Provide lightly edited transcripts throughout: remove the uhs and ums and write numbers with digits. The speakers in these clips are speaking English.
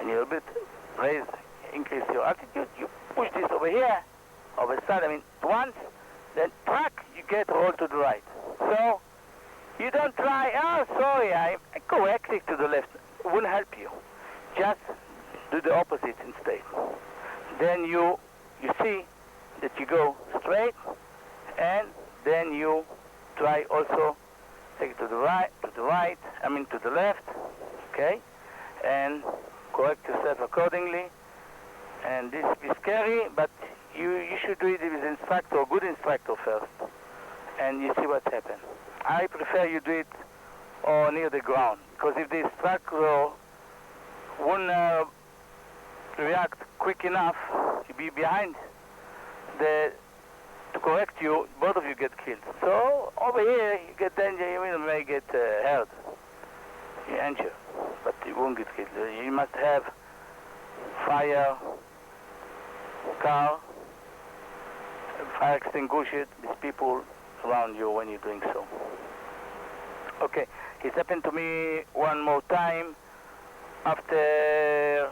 and you a bit raise, increase your altitude, you push this over here, over the side, I mean, once, then track, you get rolled to the right. So, you don't try, oh, sorry, I correct it to the left. It wouldn't help you. Just do the opposite instead. Then you see that you go straight, and then you try also take it to the right, I mean to the left, okay? And correct yourself accordingly. And this is scary, but you should do it with an instructor, a good instructor first, and you see what's happened. I prefer you do it near the ground, because if the instructor won't react quick enough, you'll be behind to correct you, both of you get killed. So over here, you get danger, you may get hurt, you injure, but you won't get killed. You must have fire, car, fire extinguisher, these people around you when you're doing so. Okay, it happened to me one more time after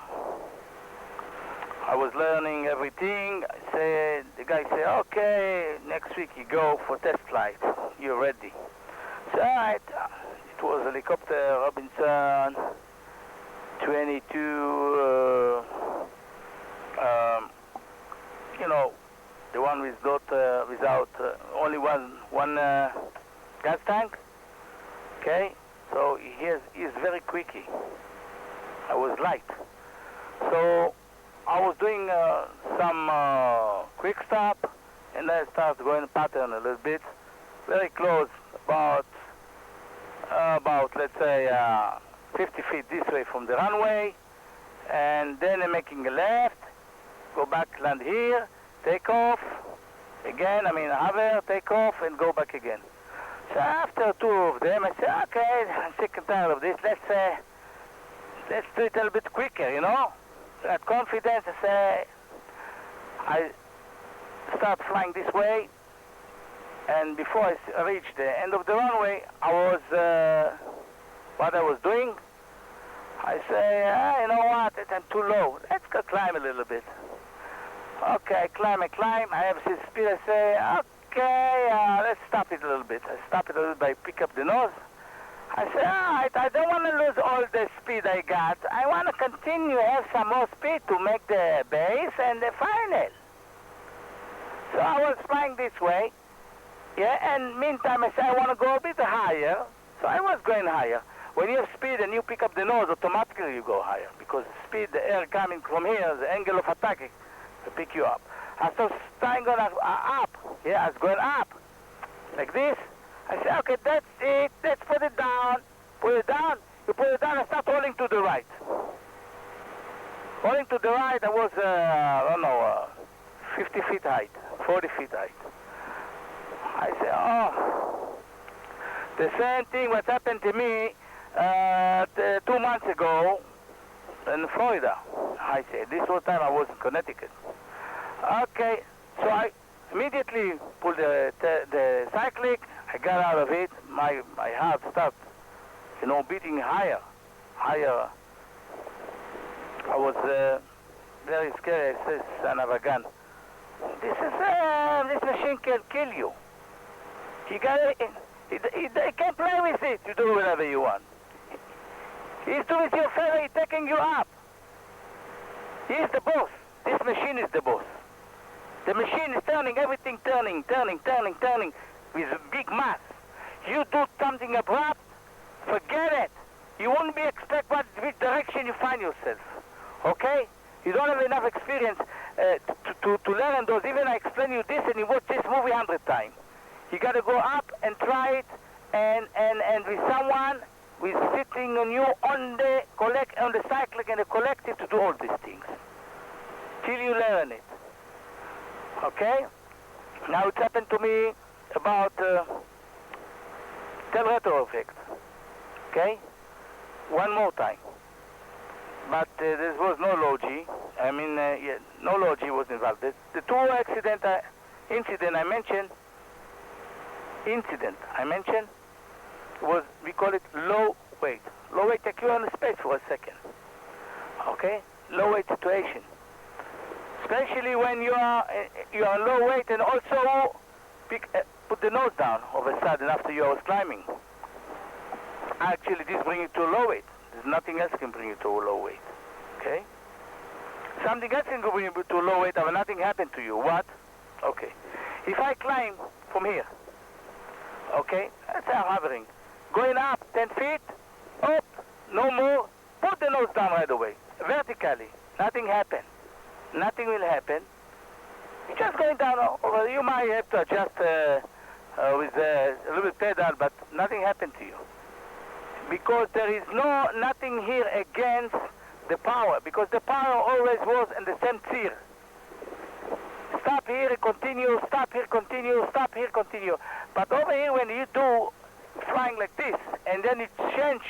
I was learning everything. The guy said, okay, next week you go for test flight. You're ready. So, all right, it was helicopter Robinson 22, you know, the one without only one gas tank. Okay, so he's very quicky. I was light. So I was doing some quick stop, and I started going pattern a little bit, very close, about let's say 50 feet this way from the runway, and then I'm making a left, go back, land here, take off again. I mean hover, take off, and go back again. So after two of them, I said, okay, I'm sick and tired of this. Let's do it a little bit quicker, you know. So at confidence, I start flying this way, and before I reach the end of the runway, what I was doing, I say, you know what, I'm too low. Let's go climb a little bit. Okay, I climb. I have this speed. I say, okay, let's stop it a little bit. I stop it a little bit by pick up the nose. I say, all right, I don't want to lose all the speed I got. I want to continue, have some more speed to make the base and the final. So I was flying this way, yeah, and meantime I said I want to go a bit higher. So I was going higher. When you have speed and you pick up the nose, automatically you go higher, because speed, the air coming from here, the angle of attack to pick you up. I was starting going up, yeah, I was going up, like this. I said, okay, that's it, let's put it down. Put it down, you put it down and start rolling to the right. Rolling to the right, I was, I don't know, 50 feet height, 40 feet height. I said, oh, the same thing what happened to me 2 months ago in Florida. I said, this whole time I was in Connecticut. Okay, so I immediately pulled the cyclic. I got out of it. My heart started, you know, beating higher. I was very scared. I said, son of a gun. This machine can kill you. You got it. He can't play with it. You do whatever you want. He's doing your favor. He's taking you up. He's the boss. This machine is the boss. The machine is turning, everything turning with a big mass. You do something abrupt, forget it. You won't be expect which direction you find yourself. Okay? You don't have enough experience to learn those. Even I explain you this and you watch this movie 100 times. You got to go up and try it, and with someone who is sitting on you on the cyclic and the collective to do all these things till you learn it. Okay? Now it's happened to me about tail rotor effect. Okay? One more time. But there was no low G. I mean, no low G was involved. The two incident I mentioned was, we call it low weight. Low weight take you on the space for a second. Okay? Low weight situation. Especially when you are low weight, and also put the nose down all of a sudden after you was climbing. Actually, this brings you to low weight. There's nothing else can bring you to a low weight. Okay? Something else can bring you to a low weight, but nothing happened to you. What? Okay. If I climb from here, okay, that's how I'm hovering. Going up 10 feet, up, no more, put the nose down right away. Vertically. Nothing happened. Nothing will happen. You're just going down over. You might have to adjust with a little pedal, but nothing happened to you. Because there is nothing here against the power, because the power always was in the same tier. Stop here, continue, stop here, continue, stop here, continue. But over here, when you do flying like this, and then it change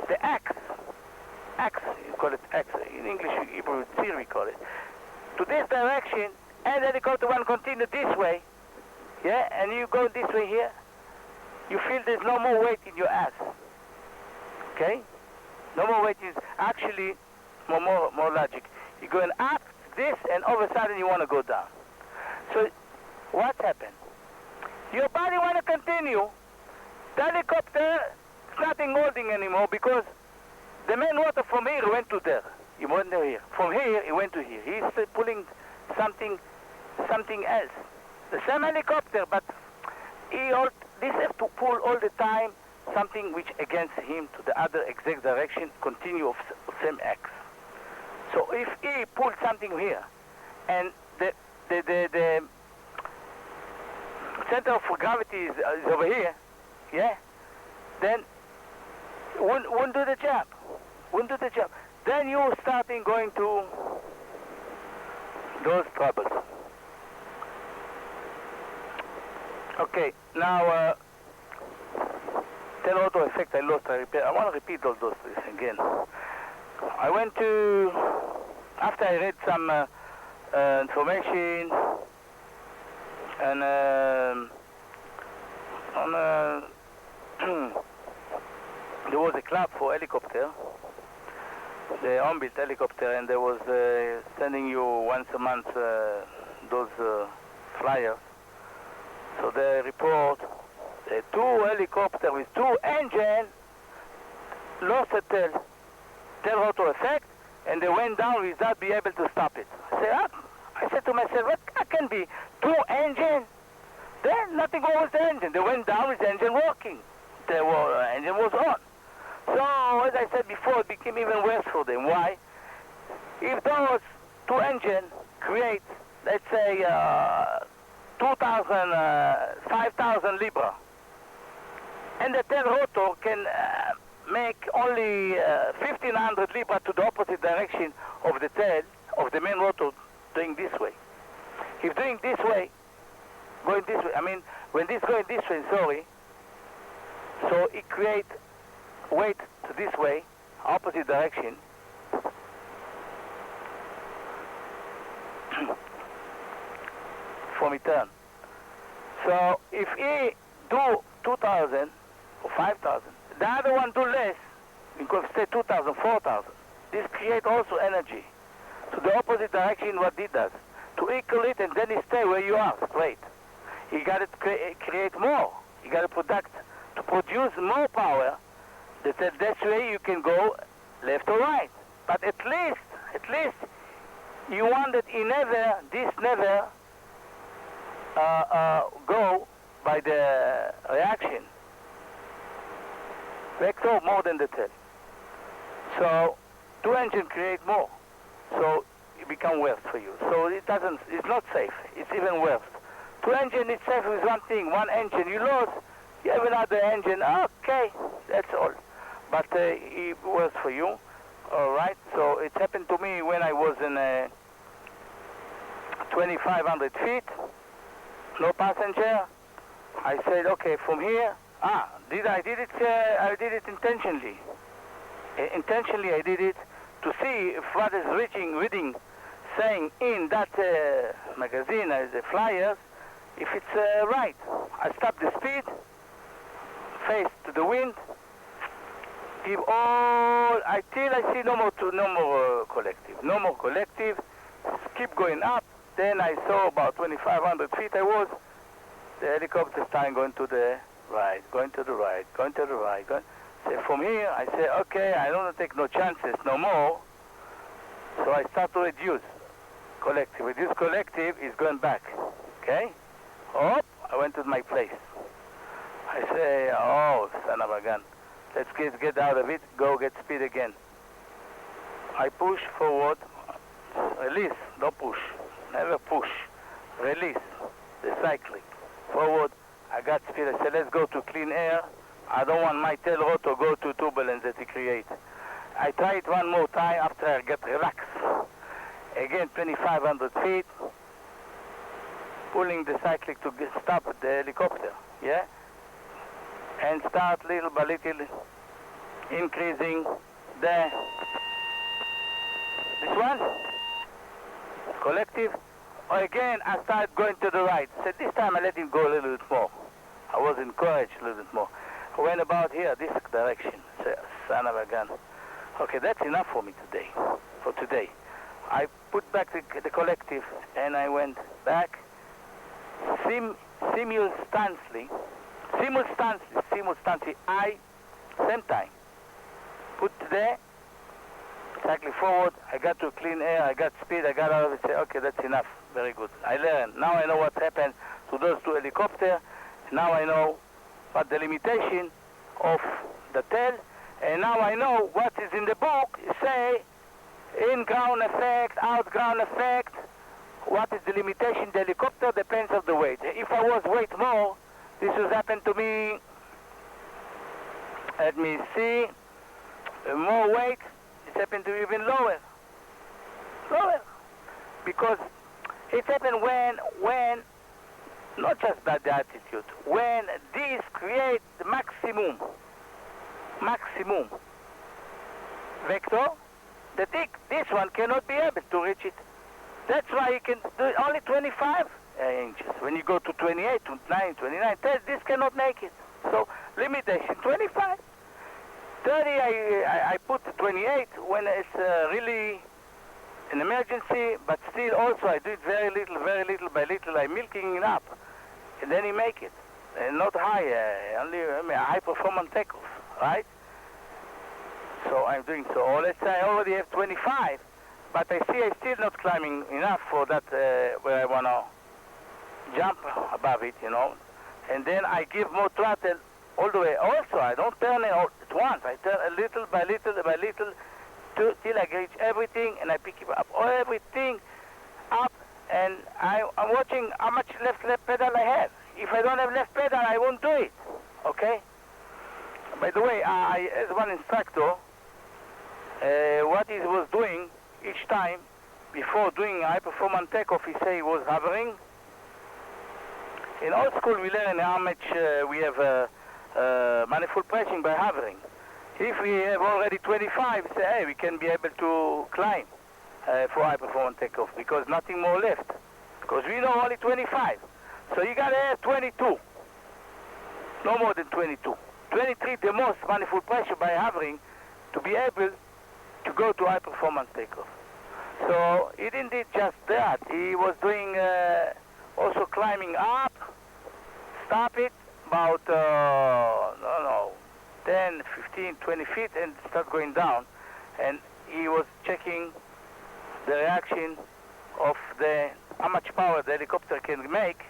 the axe, you call it axe, in English, Hebrew, tier we call it, to this direction, and then you go to one continue this way, yeah, and you go this way here, you feel there's no more weight in your ass. Okay? No more weight is actually more logic. You're going up this, and all of a sudden you want to go down. So what happened? Your body want to continue. The helicopter is nothing holding anymore because the main rotor from here went to there. He went to here. From here, he went to here. He's pulling something else. The same helicopter, but this has to pull all the time something which against him to the other exact direction, continue of same X. So if he pulls something here, and the center of gravity is over here, yeah, then won't do the job. Won't do the job. Then you starting going to those troubles. Okay, now rotor effect I lost, I repeat. I want to repeat all those things again. I went to, after I read some information, and there was a club for helicopter, the on-built helicopter, and there was sending you once a month those flyers. So the report, the two helicopters with two engines lost a tail rotor effect, and they went down without being able to stop it. I said to myself, what can be two engines? Then nothing wrong with the engine. They went down with the engine working. The engine was on. So, as I said before, it became even worse for them. Why? If those two engines create, let's say, 5,000 libra, and the tail rotor can make only 1,500 libra to the opposite direction of the tail, of the main rotor, doing this way. If doing this way, going this way, I mean, when this going this way, sorry, so it creates weight to this way, opposite direction, from return. So if he do 2,000 or 5,000, the other one do less, because say 2,000, 4,000. This create also energy to the opposite direction what it does, to equal it, and then you stay where you are, straight. You got to create more. You got to produce more power. That's way you can go left or right. But at least you want that this never go by the reaction. Vector more than the tail. So two engines create more. So it become worse for you. So it's not safe. It's even worse. Two engine is safe with one thing. One engine you lose, you have another engine. Okay, that's all. But it was for you. All right. So it happened to me when I was in 2,500 feet, no passenger. I said, okay, from here. I did it intentionally. Intentionally, I did it to see if what is reading, saying in that magazine, the flyers, if it's right. I stopped the speed, face to the wind, give all, until I see no more collective. No more collective. Keep going up. Then I saw about 2,500 feet I was. The helicopter starting going to the right, going to the right, going to the right. So from here, I say, okay, I don't take no chances no more. So I start to reduce collective. Reduce collective is going back. Okay? Hop, I went to my place. I say, oh, son of a gun. Let's get out of it. Go get speed again. I push forward. Release, don't push. Never push. Release. The cycling. Forward. I got speed. I said, let's go to clean air. I don't want my tail rotor go to turbulence that it creates. I try it one more time after I get relaxed. Again, 2,500 feet. Pulling the cyclic to stop the helicopter. Yeah? And start little by little increasing the... This one? Collective. Again, I start going to the right. So this time I let him go a little bit more. I was encouraged a little bit more. I went about here, this direction. So, son of a gun. Okay, that's enough for me today. For today. I put back the collective and I went back simultaneously. I, same time, put there, cycling forward, I got to clean air, I got speed, I got out of it, say, okay, that's enough, very good. I learned, now I know what happened to those two helicopters, now I know what the limitation of the tail, and now I know what is in the book, you say, in-ground effect, out-ground effect, what is the limitation, the helicopter depends on the weight. If I was weight more, this has happened to me, let me see, more weight, it's happened to be even lower. Because it happened when, not just by the altitude, when this creates the maximum vector, this one cannot be able to reach it. That's why you can do only 25 inches. When you go to 28, 29, 29, this cannot make it. So limitation 25. 30 I put 28 when it's really an emergency, but still also I do it very little by little. I'm milking it up, and then you make it. And not high, only high performance takeoff, right? So I'm doing so. Or let's say I already have 25, but I see I'm still not climbing enough for that where I want to jump above it, you know. And then I give more throttle all the way. Also, I don't turn it all at once. I turn a little by little till I reach everything, and I pick it up, everything up, and I'm watching how much left pedal I have. If I don't have left pedal, I won't do it, okay? By the way, I as one instructor, what he was doing each time, before doing high performance takeoff, he say he was hovering. In old school, we learn how much we have manifold pressing by hovering. If we have already 25, say, hey, we can be able to climb for high performance takeoff because nothing more left. Because we know only 25. So you got to have 22. No more than 22. 23, the most manifold pressure by hovering to be able to go to high performance takeoff. So he didn't do just that. He was doing also climbing up, stop it, about, 10, 15, 20 feet and start going down. And he was checking the reaction of how much power the helicopter can make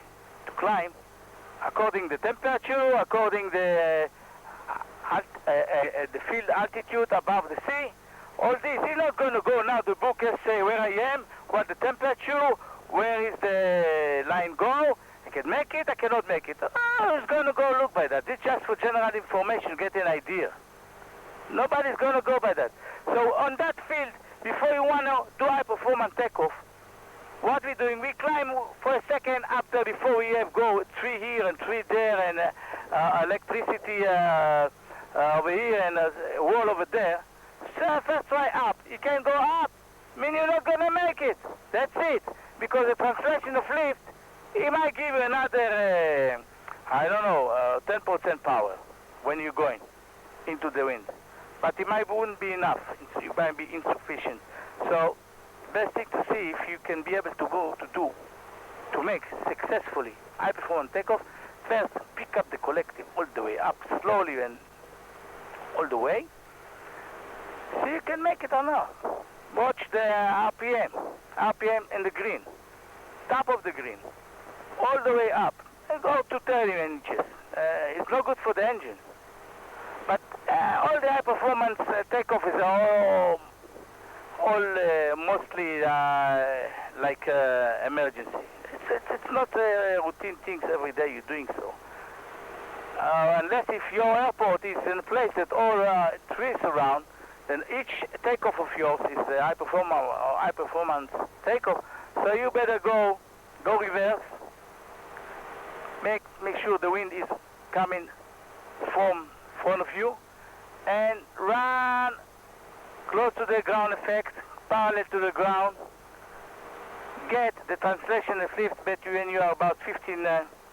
to climb according the temperature, according the field altitude above the sea. All this, he's not going to go now, the book has say where I am, what the temperature, where is the line go, I can make it, I cannot make it. Oh, who's going to go look by that? It's just for general information, get an idea. Nobody's going to go by that. So on that field, before you want to do high performance takeoff, what we're doing, we climb for a second after before we have go 3 here and 3 there and electricity over here and a wall over there. So first try up. You can go up, mean you're not going to make it. That's it. Because the translation of lift, it might give you another, 10% power when you're going into the wind. but it wouldn't be enough. It might be insufficient. So, best thing to see if you can be able to make successfully high performance takeoff. First, pick up the collective all the way up, slowly and all the way. So you can make it or not. Watch the RPM in the green, top of the green, all the way up, and go to 30 inches. It's not good for the engine. But all the high performance takeoff is all mostly like emergency. It's not routine things every day you're doing so. Unless if your airport is in a place that all trees around, then each takeoff of yours is a high performance takeoff. So you better go reverse. Make sure the wind is coming from front of you, and run close to the ground effect, parallel to the ground. Get the translation of lift between you are about 15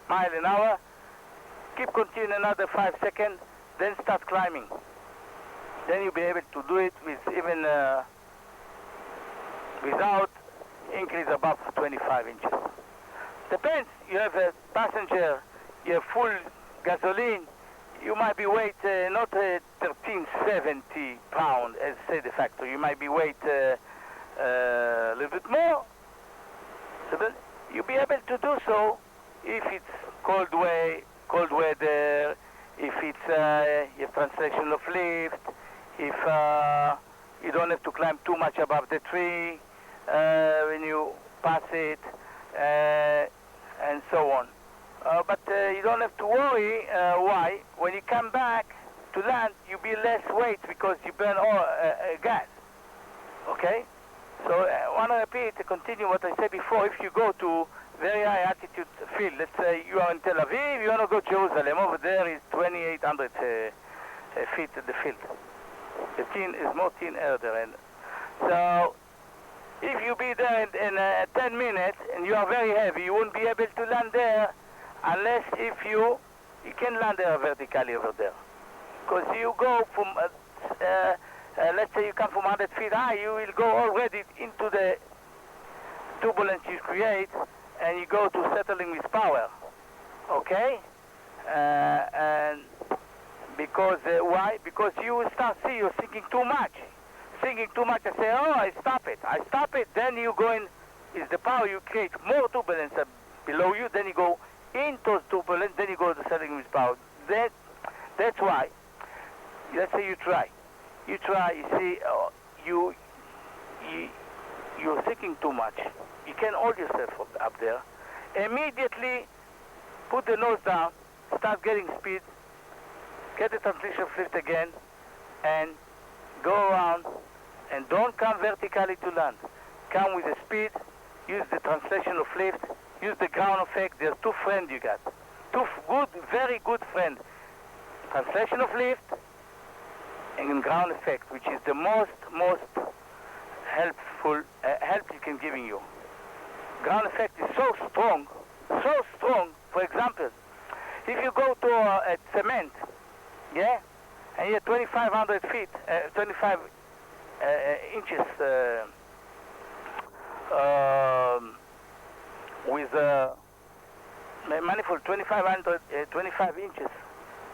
miles an hour. Keep continuing another 5 seconds, then start climbing. Then you'll be able to do it with even without increase above 25 inches. Depends. You have a passenger, you have full gasoline, you might be weight not 1370 pounds as say the factory. You might be weight a little bit more. So you'll be able to do so if it's cold weather, if it's you have translation of lift, if you don't have to climb too much above the tree when you pass it, and so on. But you don't have to worry. Why? When you come back to land, you'll be less weight because you burn all gas. Okay? So I want to repeat, to continue what I said before. If you go to very high altitude field, let's say you are in Tel Aviv, you want to go to Jerusalem. Over there is 2,800 feet in the field. The thin is more thin air there. And so if you be there in 10 minutes and you are very heavy, you won't be able to land there unless if you can land there vertically over there. Because you go from, let's say you come from 100 feet high, you will go already into the turbulence you create, and you go to settling with power. Okay? And because, why? Because you will start see you're thinking too much. Thinking too much, I say, oh, I stop it. Then you go in, is the power you create more turbulence below you, then you go into turbulence, then you go to settling with power. That's why, let's say you try, you see, you're thinking too much. You can hold yourself up there. Immediately put the nose down, start getting speed, get the translation of lift again, and go around, and don't come vertically to land. Come with the speed, use the translation of lift, use the ground effect. There's two friends you got. Two good, very good friends. Translation of lift and ground effect, which is the most helpful help you can giving you. Ground effect is so strong. For example, if you go to a cement, yeah, and you have 2,500 feet, 25 inches with manifold 25 inches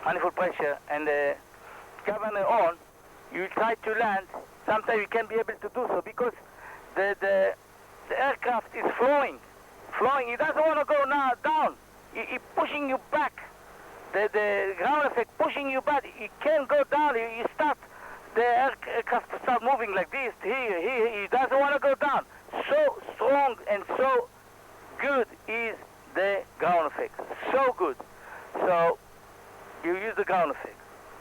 manifold pressure and governor on, you try to land. Sometimes you can't be able to do so because the aircraft is flowing. It doesn't want to go now down. It's pushing you back. The ground effect pushing you back. You can't go down. You start the aircraft to start moving like this. Here. It doesn't want to go down. So strong and so good is the ground effect. So good. So you use the ground effect.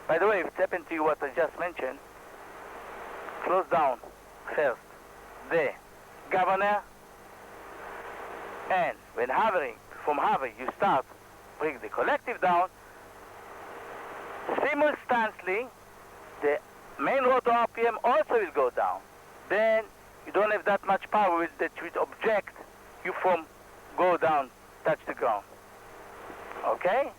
By the way, if it happened to you what I just mentioned, close down first the governor, and when hovering, from hovering, you start bring the collective down. Simultaneously, the main rotor RPM also will go down. Then you don't have that much power that would object you from go down, touch the ground. Okay?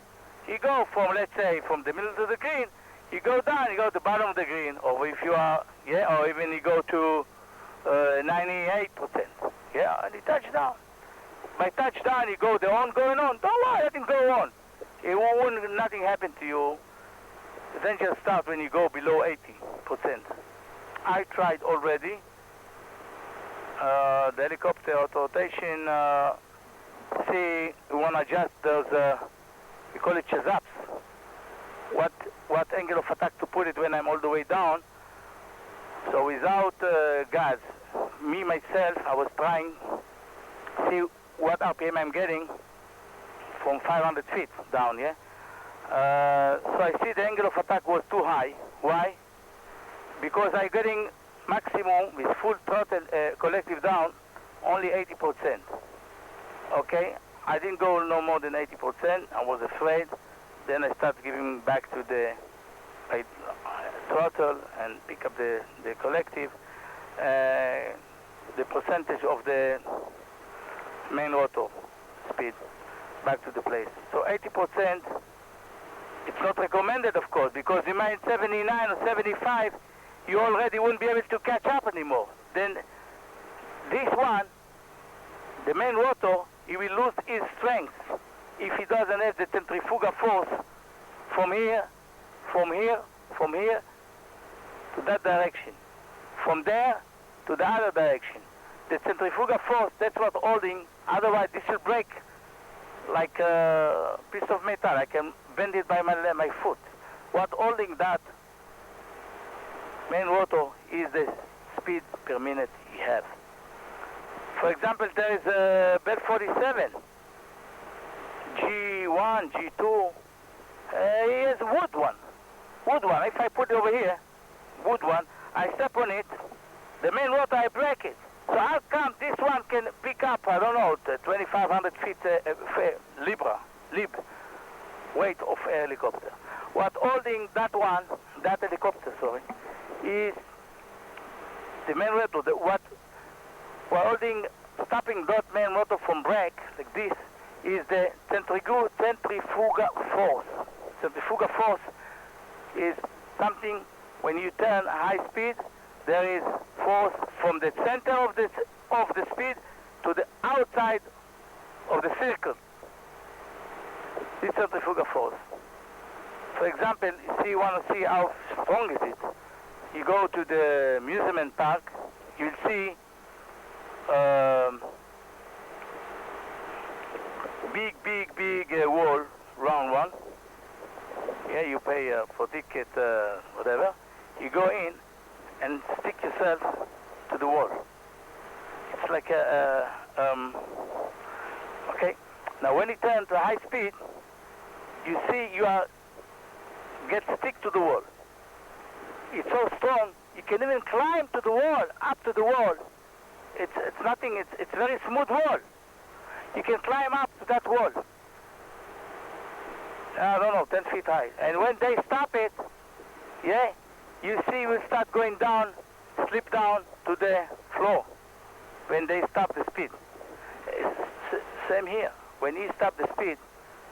You go from, let's say, from the middle to the green, You go down, you go to the bottom of the green, or if you are, or even you go to 98%, and you touch down. By touchdown, you go the on, going on. Don't worry, let him go on. It won't, nothing happen to you. The danger starts when you go below 80%. I tried already. The helicopter auto rotation. See, we want to adjust those. We call it chazaps. What angle of attack to put it when I'm all the way down. So without gas, me myself, I was trying to see what RPM I'm getting from 500 feet down, So I see the angle of attack was too high. Why? Because I'm getting maximum with full throttle collective down only 80%. Okay? I didn't go no more than 80%. I was afraid. Then I started giving back to the throttle and pick up the collective. The percentage of the main rotor speed back to the place. So 80%, it's not recommended, of course, because you might 79 or 75, you already wouldn't be able to catch up anymore. Then this one, the main rotor, he will lose his strength if he doesn't have the centrifugal force from here to that direction, from there to the other direction. The centrifugal force, that's what holding, otherwise this will break like a piece of metal. I can bend it by my foot. What holding that main rotor is the speed per minute you have. For example, there is a Bell 47, G1, G2, he has wood one. If I put it over here, wood one, I step on it, the main rotor, I break it. So how come this one can pick up, I don't know, 2,500 feet lib weight of a helicopter? What holding that helicopter, is the main rotor. What holding, stopping that main rotor from break, like this, is the centrifugal force. Centrifugal force is something, when you turn high speed, there is force from the center of the speed to the outside of the circle. This centrifugal force. For example, you want to see how strong is it. You go to the amusement park, you'll see big wall, round one. You pay for ticket, whatever. You go in and stick yourself to the wall. It's like okay. Now when you turn to high speed, you see you get stick to the wall. It's so strong, you can even climb to the wall, up to the wall. It's nothing, it's very smooth wall. You can climb up to that wall. I don't know, 10 feet high. And when they stop it, you see we start going down, slip down to the floor when they stop the speed. Same here. When you stop the speed,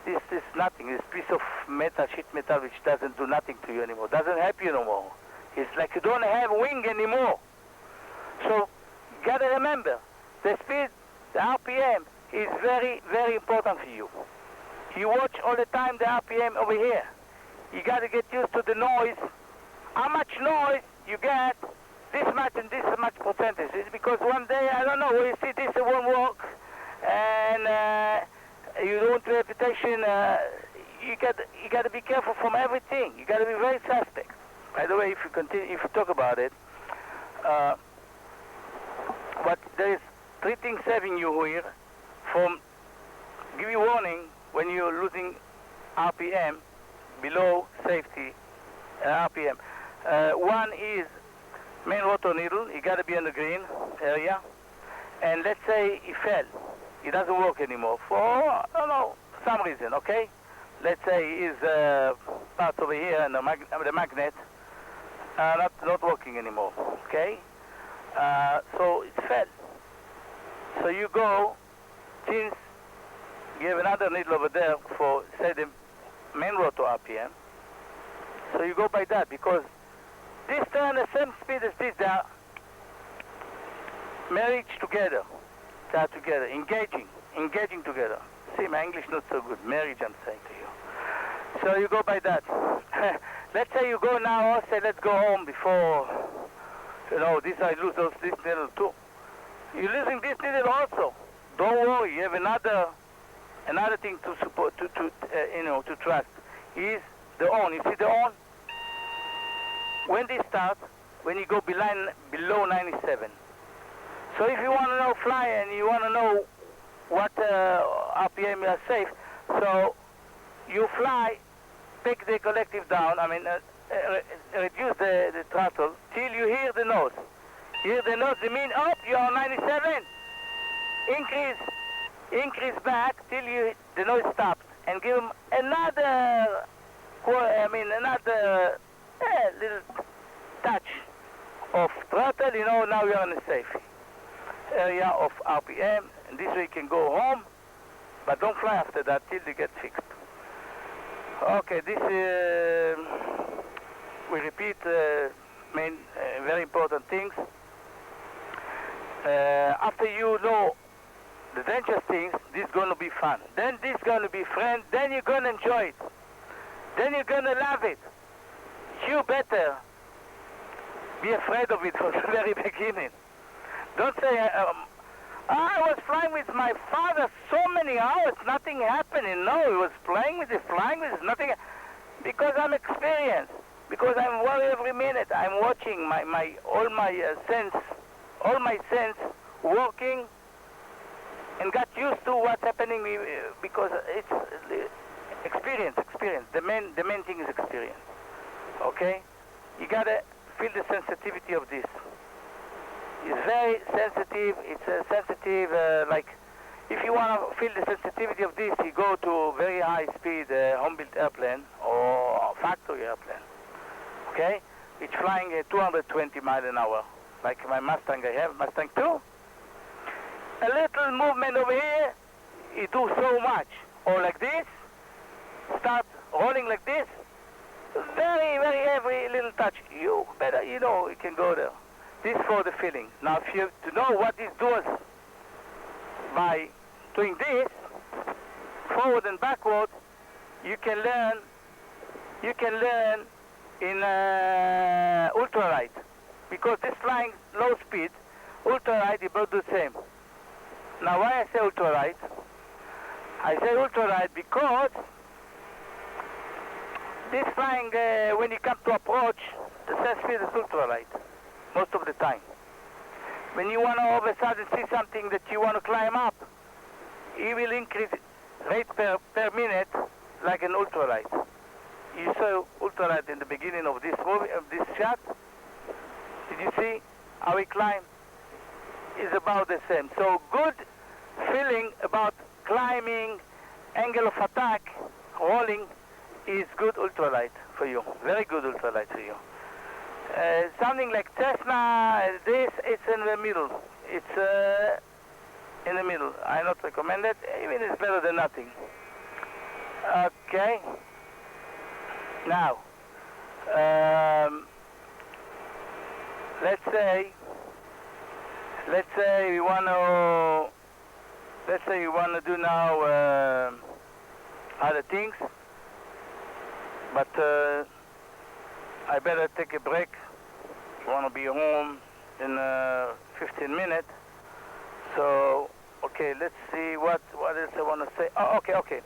this is nothing. This piece of metal, sheet metal, which doesn't do nothing to you anymore, doesn't help you no more. It's like you don't have wing anymore. So, you gotta remember, the speed, the RPM, is very, very important for you. You watch all the time the RPM over here. You gotta get used to the noise. How much noise you get, this much and this much percentage. It's because one day, I don't know, you see this won't work, and you don't want reputation, you got to be careful from everything. You got to be very suspect. By the way, if you talk about it, but there is three things saving you here from give you warning when you're losing RPM below safety RPM. One is main rotor needle. You got to be in the green area, and let's say it fell. It doesn't work anymore for, I don't know, some reason, okay? Let's say is parts over here and the magnet not working anymore, okay? So it fell. So you go, since you have another needle over there for, say, the main rotor RPM, So you go by that, because this turn the same speed as this, they are married together. They are together, engaging together. See, my English not so good. Marriage, I'm saying to you. So you go by that. Let's say you go now, say let's go home before, this I lose this needle too. You're losing this needle also. Don't worry, you have another thing to support, to trust. Is the on. You see the on? When they start, when you go below 97. So if you want to know fly and you want to know what RPM you are safe, so you fly, take the collective down, reduce the throttle till you hear the nose. Hear the nose, it means up, you are 97. Increase back till the noise stops, and give them another little touch of throttle. Now you're in a safe area of RPM, and this way you can go home, but don't fly after that till they get fixed. Okay, this we repeat main very important things. After you know the dangerous things, this is going to be fun. Then this is going to be fun. Then you're going to enjoy it. Then you're going to love it. You better be afraid of it from the very beginning. Don't say, I was flying with my father so many hours, nothing happening. No, he was flying with nothing. Because I'm experienced. Because I'm worried every minute. I'm watching all my sense working, and got used to what's happening because it's experience. The main thing is experience. Okay? You gotta feel the sensitivity of this. It's very sensitive. It's sensitive, like, if you want to feel the sensitivity of this, you go to very high speed home-built airplane or factory airplane. Okay? It's flying at 220 miles an hour. Like my Mustang I have, Mustang 2. A little movement over here, you do so much. Or like this, start rolling like this. Very, very heavy little touch. You better, you can go there. This for the feeling. Now, if you have to know what this does by doing this, forward and backward, you can learn in ultralight. Because this flying low speed, ultralight, you both do the same. Now, why I say ultralight? I say ultralight because this flying, when you come to approach, the same speed is ultralight, most of the time. When you want to all of a sudden see something that you want to climb up, it will increase rate per minute like an ultralight. You saw ultralight in the beginning of this movie, of this shot. Did you see how he climbed? Is about the same. So good feeling about climbing, angle of attack, rolling is good ultralight for you. Very good ultralight for you. Something like Cessna, this, it's in the middle. It's in the middle. I not recommend it. Even it's better than nothing. Okay. Now, let's say we want to do now other things, but I better take a break. I want to be home in 15 minutes. So, okay, let's see what else I want to say. Oh, okay.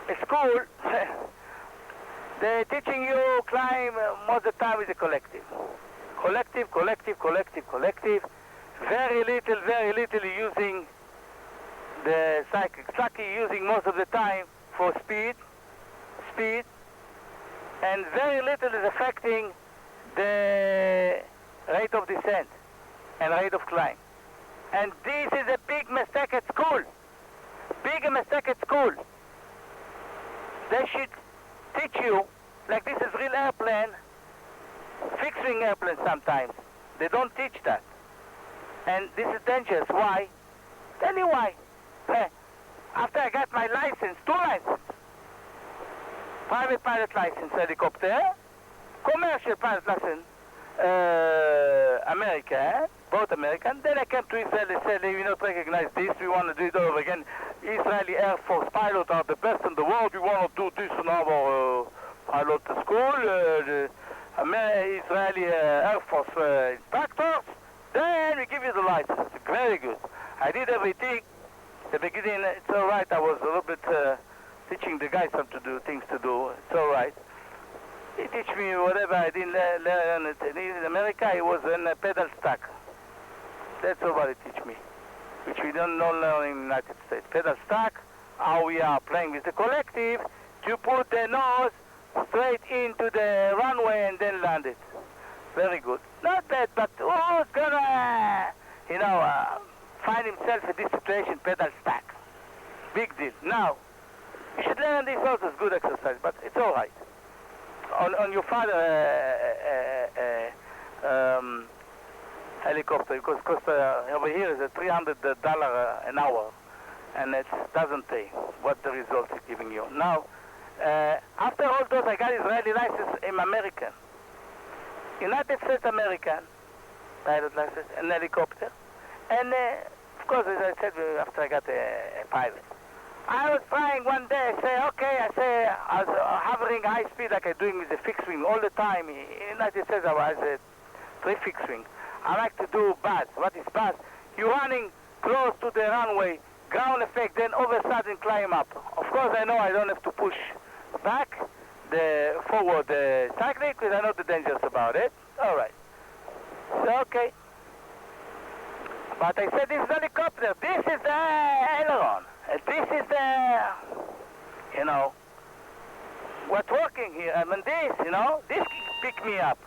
At school, they're teaching you climb most of the time with a collective. Collective. Very little using the cyclic. Cyclic using most of the time for speed, and very little is affecting the rate of descent and rate of climb. And this is a big mistake at school. They should teach you, like this is real airplane, fixed-wing airplane sometimes. They don't teach that. And this is dangerous. Why? Tell you why. After I got my license, 2 licenses, private pilot license, helicopter, commercial pilot lesson, America, both American. Then I came to Israel and said, we not recognize this, we want to do it over again. Israeli Air Force pilots are the best in the world, we want to do this in our pilot school, the Israeli Air Force instructors, then we give you the license. Very good. I did everything. The beginning, it's all right. I was a little bit teaching the guys how to do things to do. It's all right. He teach me whatever I didn't learn it. In America, it was in a pedal stack. That's all what he teach me, which we don't know learn in the United States. Pedal stack, how we are playing with the collective, to put the nose straight into the runway and then land it. Very good. Not bad, but who's gonna, find himself in this situation, pedal stack? Big deal. Now, you should learn this also. It's good exercise, but it's all right. On your father helicopter, because over here is a $300 an hour, and it doesn't pay what the results is giving you. Now, after all those, I got Israeli license in American. United States American pilot license, an helicopter. And of course, as I said, after I got a pilot, I was flying one day. I was hovering high speed like I'm doing with the fixed wing all the time. In the United States, I was a 3 fixed wing. I like to do buzz. What is buzz? You're running close to the runway, ground effect, then all of a sudden climb up. Of course, I know I don't have to push back the forward cycling because I know the dangers about it. All right. So, okay. But I said this is helicopter. This is the aileron. This is the, what's working here. I mean, this pick me up.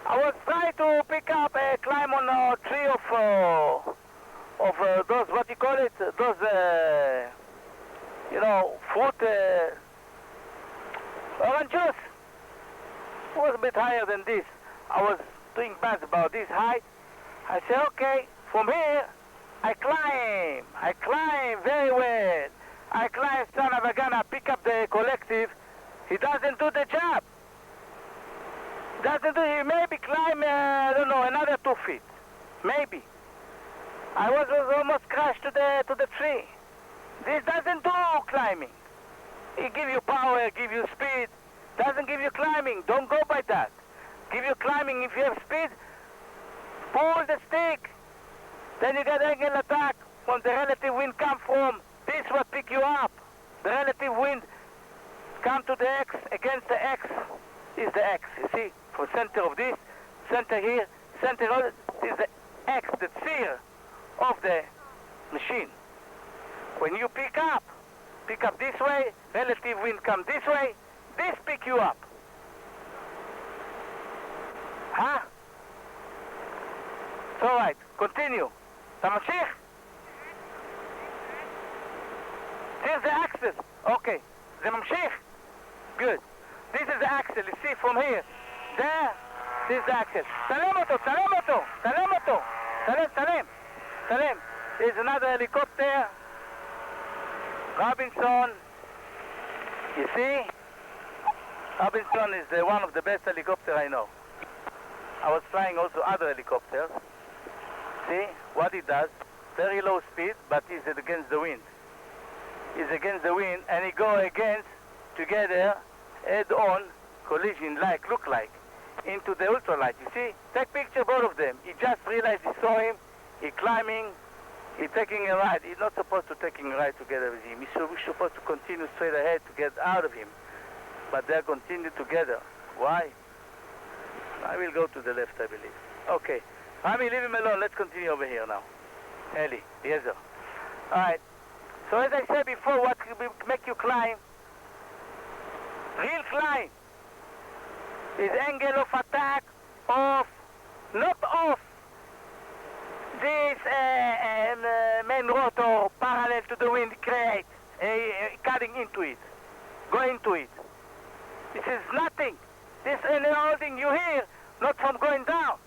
I was trying to pick up a climb on a tree of those, what you call it, those, fruit, orange juice. It was a bit higher than this. I was doing bad about this height. I said, okay, from here, I climb very well. I climb, son of a gun, I pick up the collective. He doesn't do the job. He maybe climb, another 2 feet. Maybe. I was almost crashed to the tree. This doesn't do climbing. It give you power, give you speed. Doesn't give you climbing. Don't go by that. Give you climbing if you have speed. Pull the stick. Then you get angle attack. When the relative wind come from, this will pick you up. The relative wind come to the X, against the X is the X. You see, for center of this, center here, center of this is the X, the sphere of the machine. When you pick up this way, relative wind come this way, this pick you up. Huh? It's all right. Continue. אתה ממשיך? Here's the axis. Okay. זה ממשיך? Good. This is the axis. You see from here. There. This is the axis. צלם אותו. צלם. There's another helicopter. Robinson. You see? Robinson is one of the best helicopters I know. I was flying also other helicopters. See what it does? Very low speed, but is it against the wind? Is against the wind, and it go against together, head-on collision, look like, into the ultralight. You see? Take picture both of them. He just realized he saw him. He climbing. He taking a ride. He's not supposed to taking a ride together with him. He's supposed to continue straight ahead to get out of him. But they continue together. Why? I will go to the left, I believe. Okay. Rami, leave him alone. Let's continue over here now. Eli, yes sir. Alright. So as I said before, what will make you climb? Real climb is angle of attack of, not off, this main rotor parallel to the wind create, cutting into it, go into it. This is nothing. This is holding you here, not from going down.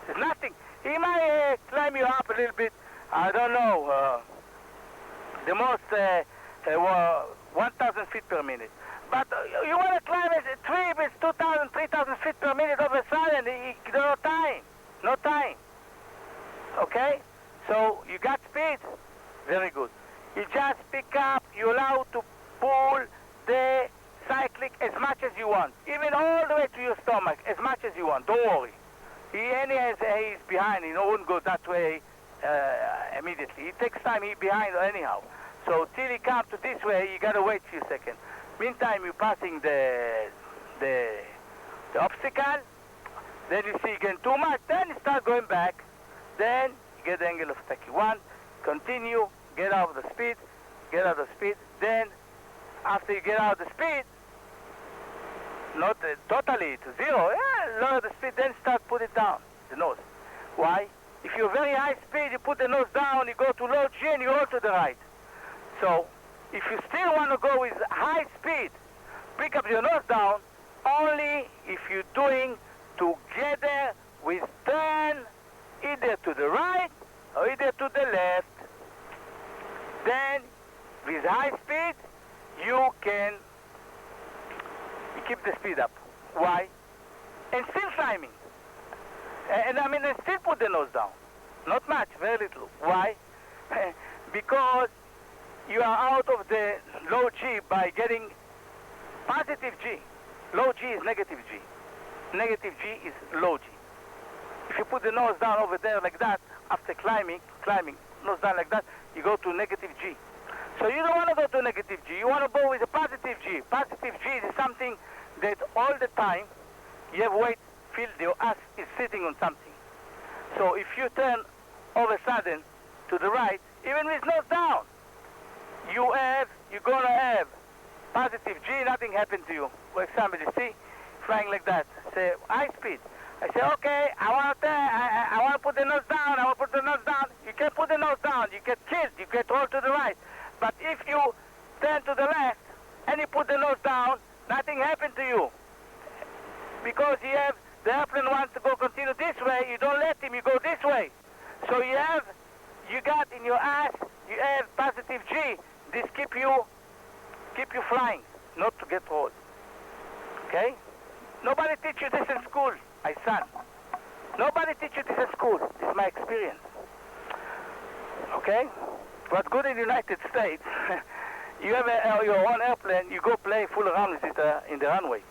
It's nothing. He might climb you up a little bit. I don't know. The most 1,000 feet per minute. But you want to climb a tree with 2,000, 3,000 feet per minute all of a sudden, no time. No time. Okay? So you got speed. Very good. You just pick up, you allow to pull the cyclic as much as you want. Even all the way to your stomach, as much as you want. Don't worry. He's behind. He won't go that way immediately. It takes time. He's behind anyhow. So till he comes to this way, you got to wait a few seconds. Meantime, you're passing the obstacle. Then you see again too much. Then you start going back. Then you get the angle of attack you want. Continue. Get out of the speed. Get out of the speed. Then, after you get out of the speed, not totally to zero, lower the speed, then start put it down, the nose. Why? If you're very high speed, you put the nose down, you go to low G and you roll to the right. So, if you still want to go with high speed, pick up your nose down, only if you're doing together with turn either to the right or either to the left. Then, with high speed, you keep the speed up. Why? And still climbing. And still put the nose down. Not much, very little. Why? Because you are out of the low G by getting positive G. Low G is negative G. Negative G is low G. If you put the nose down over there like that, after climbing, nose down like that, you go to negative G. So you don't want to go to negative G. You want to go with a positive G. Positive G is something that all the time you have weight, feel your ass is sitting on something. So if you turn all of a sudden to the right, even with nose down, you're going to have positive G, nothing happened to you. For example, you see, flying like that, say high speed. I say, okay, I want to put the nose down, You can't put the nose down, you get killed, you get rolled to the right. But if you turn to the left and you put the nose down, nothing happened to you. Because the airplane wants to go continue this way, you don't let him, you go this way. So you got in your ass, you have positive G. This keep you flying, not to get rolled. Okay? Nobody teach you this in school, my son. Nobody teach you this in school. This is my experience. Okay? What's good in the United States, you have your own airplane, you go play full around with it in the runway.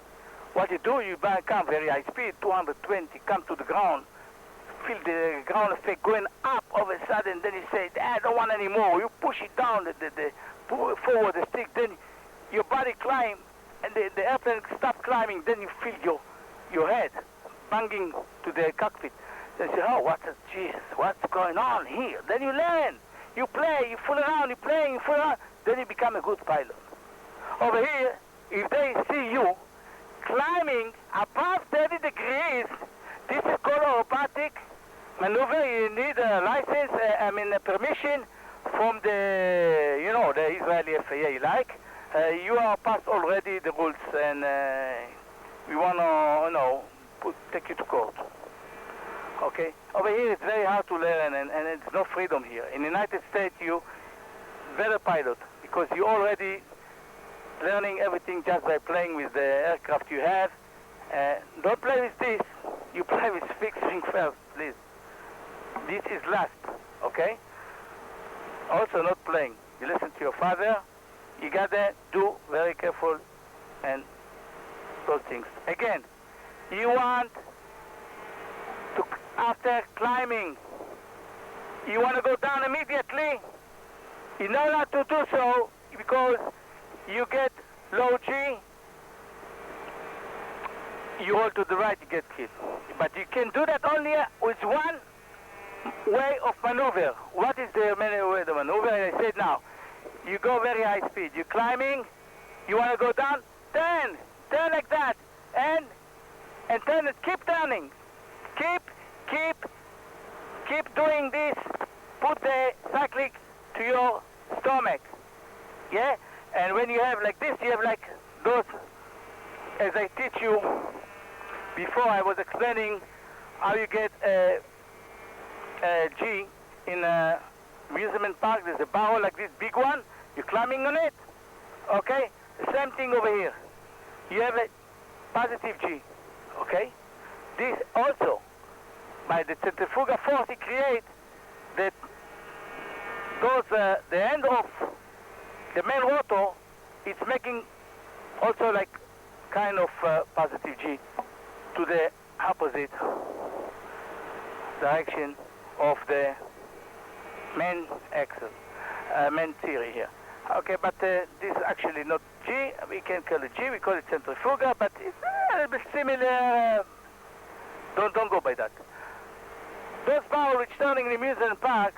What you do, you come very high speed, 220, come to the ground, feel the ground effect going up all of a sudden, then you say, I don't want any more. You push it down, forward the stick, then your body climb, and the airplane stop climbing, then you feel your head banging to the cockpit. Then you say, oh, what's going on here? Then you learn. You play, you fool around, you fool around, then you become a good pilot. Over here, if they see you climbing above 30 degrees, this is called aerobatic maneuver. You need a license, a permission from the Israeli FAA, you are past already the rules, and we want to, take you to court. Okay? Over here, it's very hard to learn, and it's no freedom here. In the United States, you better pilot, because you already learning everything just by playing with the aircraft you have. Don't play with this. You play with fixed wing first, please. This is last, okay? Also not playing. You listen to your father. You gotta do very careful and those things. Again, you want to, after climbing, you want to go down immediately. You know not to do so because you get low G, you roll to the right, you get killed. But you can do that only with one way of maneuver. What is the many way of maneuver? I said now, you go very high speed. You're climbing, you want to go down, turn like that, and turn it, keep turning. Keep doing this. Put the cyclic to your stomach. Yeah? And when you have like this, you have like those, as I teach you before, I was explaining how you get a G in a amusement park. There's a barrel like this big one. You're climbing on it. Okay? The same thing over here. you have a positive G, okay? This also, by the centrifugal force it creates, that goes the end of the main rotor, it's making also like kind of positive G to the opposite direction of the main axle, main theory here. Okay, but this is actually not G. We can call it G. We call it centrifugal, but it's a little bit similar. Don't go by that. Those power which turning in the amusement park